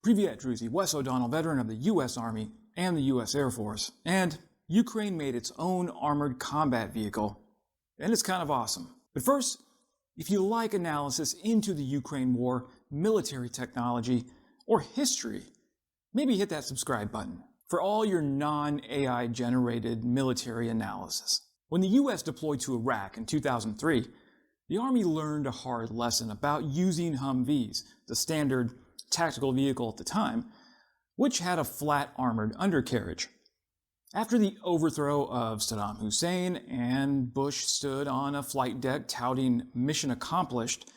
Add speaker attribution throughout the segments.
Speaker 1: Privyet, Druzy, Wes O'Donnell, veteran of the U.S. Army and the U.S. Air Force. And Ukraine made its own armored combat vehicle, and it's kind of awesome. But first, if you like analysis into the Ukraine war, military technology, or history, maybe hit that subscribe button for all your non-AI generated military analysis. When the U.S. deployed to Iraq in 2003, the Army learned a hard lesson about using Humvees, the standard tactical vehicle at the time, which had a flat armored undercarriage. After the overthrow of Saddam Hussein and Bush stood on a flight deck touting mission accomplished,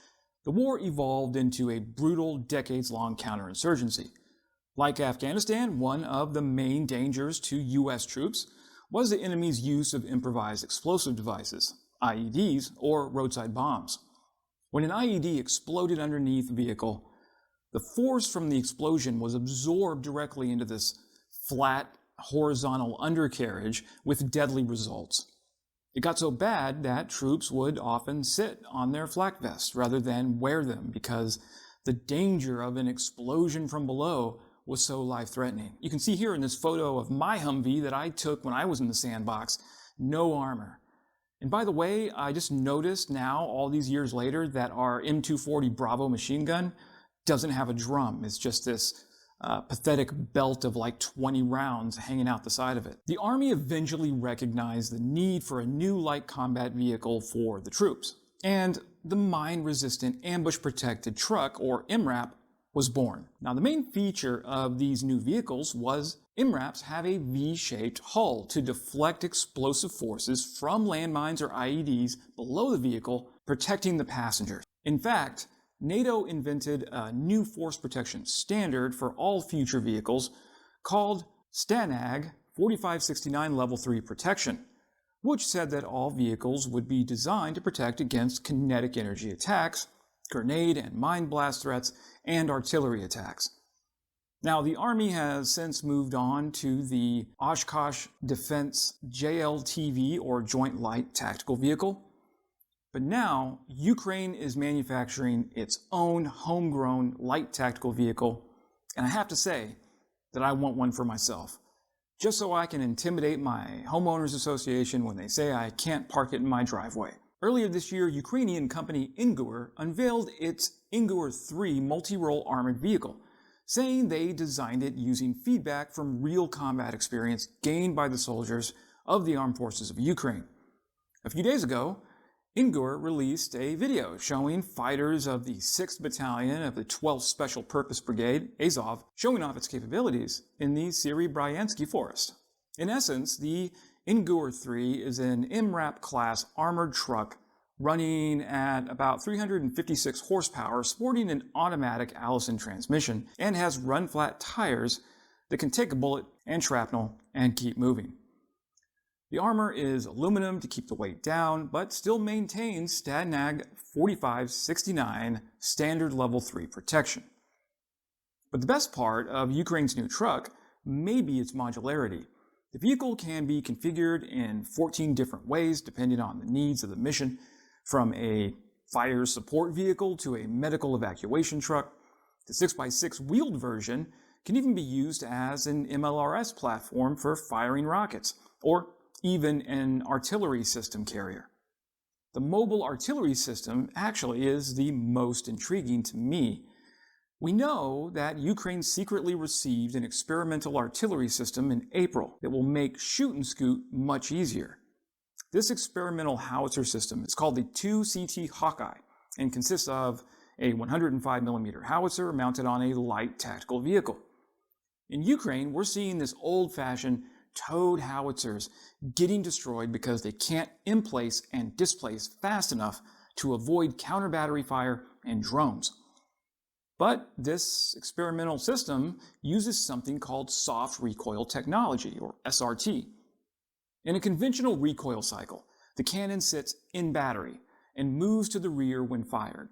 Speaker 1: the war evolved into a brutal decades-long counterinsurgency. Like Afghanistan, one of the main dangers to U.S. troops was the enemy's use of improvised explosive devices, IEDs, or roadside bombs. When an IED exploded underneath a vehicle, the force from the explosion was absorbed directly into this flat, horizontal undercarriage with deadly results. It got so bad that troops would often sit on their flak vests rather than wear them because the danger of an explosion from below was so life-threatening. You can see here in this photo of my Humvee that I took when I was in the sandbox, no armor. And by the way, I just noticed now, all these years later, that our M240 Bravo machine gun doesn't have a drum. It's just this pathetic belt of like 20 rounds hanging out the side of it. The Army eventually recognized the need for a new light combat vehicle for the troops. And the mine-resistant ambush-protected truck, or MRAP, was born. Now, the main feature of these new vehicles was MRAPs have a V-shaped hull to deflect explosive forces from landmines or IEDs below the vehicle, protecting the passengers. In fact, NATO invented a new force protection standard for all future vehicles called STANAG 4569 Level 3 Protection, which said that all vehicles would be designed to protect against kinetic energy attacks, grenade and mine blast threats, and artillery attacks. Now, the Army has since moved on to the Oshkosh Defense JLTV, or Joint Light Tactical Vehicle. But now, Ukraine is manufacturing its own homegrown light tactical vehicle, and I have to say that I want one for myself, just so I can intimidate my homeowners association when they say I can't park it in my driveway. Earlier this year, Ukrainian company Ingur unveiled its Ingur 3 multirole armored vehicle, saying they designed it using feedback from real combat experience gained by the soldiers of the armed forces of Ukraine. A few days ago, Ingur released a video showing fighters of the 6th Battalion of the 12th Special Purpose Brigade, Azov, showing off its capabilities in the Serebryantski Forest. In essence, the Ingur 3 is an MRAP-class armored truck running at about 356 horsepower, sporting an automatic Allison transmission, and has run-flat tires that can take a bullet and shrapnel and keep moving. The armor is aluminum to keep the weight down, but still maintains STANAG 4569 standard level 3 protection. But the best part of Ukraine's new truck may be its modularity. The vehicle can be configured in 14 different ways depending on the needs of the mission, from a fire support vehicle to a medical evacuation truck. The 6x6 wheeled version can even be used as an MLRS platform for firing rockets, or even an artillery system carrier. The mobile artillery system actually is the most intriguing to me. We know that Ukraine secretly received an experimental artillery system in April that will make shoot and scoot much easier. This experimental howitzer system is called the 2CT Hawkeye and consists of a 105mm howitzer mounted on a light tactical vehicle. In Ukraine, we're seeing this old-fashioned towed howitzers getting destroyed because they can't emplace and displace fast enough to avoid counter-battery fire and drones. But this experimental system uses something called soft recoil technology, or SRT. In a conventional recoil cycle, the cannon sits in battery and moves to the rear when fired.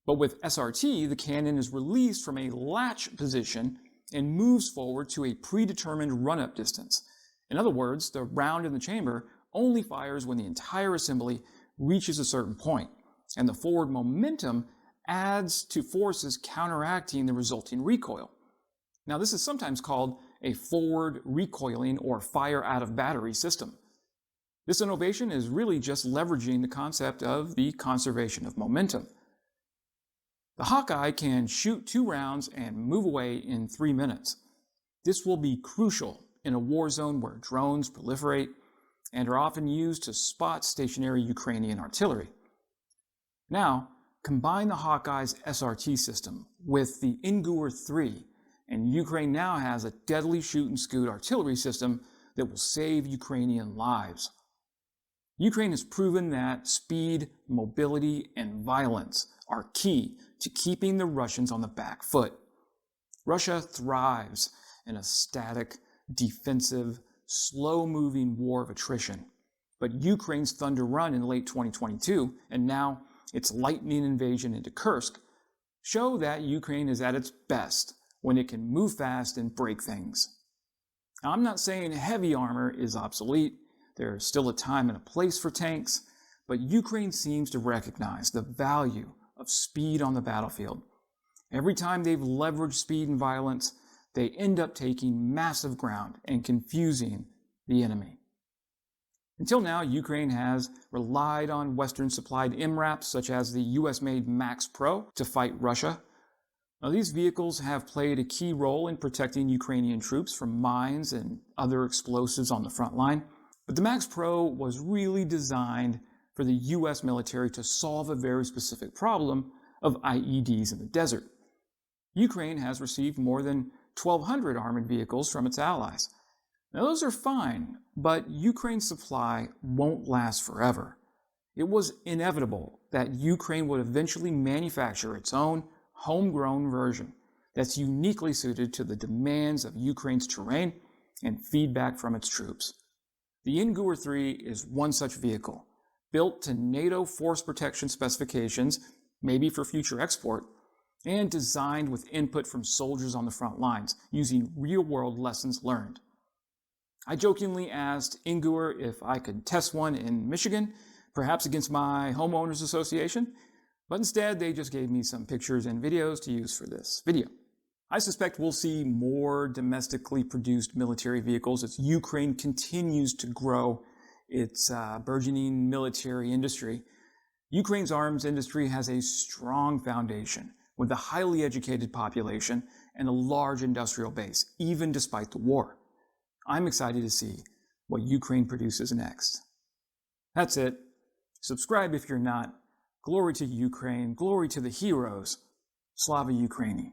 Speaker 1: But with SRT, the cannon is released from a latch position and moves forward to a predetermined run-up distance. In other words, the round in the chamber only fires when the entire assembly reaches a certain point, and the forward momentum adds to forces counteracting the resulting recoil. Now, this is sometimes called a forward recoiling or fire out of battery system. This innovation is really just leveraging the concept of the conservation of momentum. The Hawkeye can shoot 2 rounds and move away in 3 minutes. This will be crucial in a war zone where drones proliferate and are often used to spot stationary Ukrainian artillery. Now, combine the Hawkeye's SRT system with the Ingur 3, and Ukraine now has a deadly shoot-and-scoot artillery system that will save Ukrainian lives. Ukraine has proven that speed, mobility, and violence are key to keeping the Russians on the back foot. Russia thrives in a static, defensive, slow-moving war of attrition. But Ukraine's Thunder Run in late 2022, and now its lightning invasion into Kursk, show that Ukraine is at its best when it can move fast and break things. Now, I'm not saying heavy armor is obsolete. There's still a time and a place for tanks, but Ukraine seems to recognize the value of speed on the battlefield. Every time they've leveraged speed and violence, they end up taking massive ground and confusing the enemy. Until now, Ukraine has relied on Western-supplied MRAPs such as the US-made Max Pro to fight Russia. Now, these vehicles have played a key role in protecting Ukrainian troops from mines and other explosives on the front line. But the Max Pro was really designed for the US military to solve a very specific problem of IEDs in the desert. Ukraine has received more than 1,200 armored vehicles from its allies. Now, those are fine, but Ukraine's supply won't last forever. It was inevitable that Ukraine would eventually manufacture its own homegrown version that's uniquely suited to the demands of Ukraine's terrain and feedback from its troops. The Ingur 3 is one such vehicle, built to NATO force protection specifications, maybe for future export, and designed with input from soldiers on the front lines, using real-world lessons learned. I jokingly asked Ingur if I could test one in Michigan, perhaps against my homeowners association, but instead they just gave me some pictures and videos to use for this video. I suspect we'll see more domestically produced military vehicles as Ukraine continues to grow its burgeoning military industry. Ukraine's arms industry has a strong foundation with a highly educated population and a large industrial base, even despite the war. I'm excited to see what Ukraine produces next. That's it. Subscribe if you're not. Glory to Ukraine. Glory to the heroes. Slava Ukraini.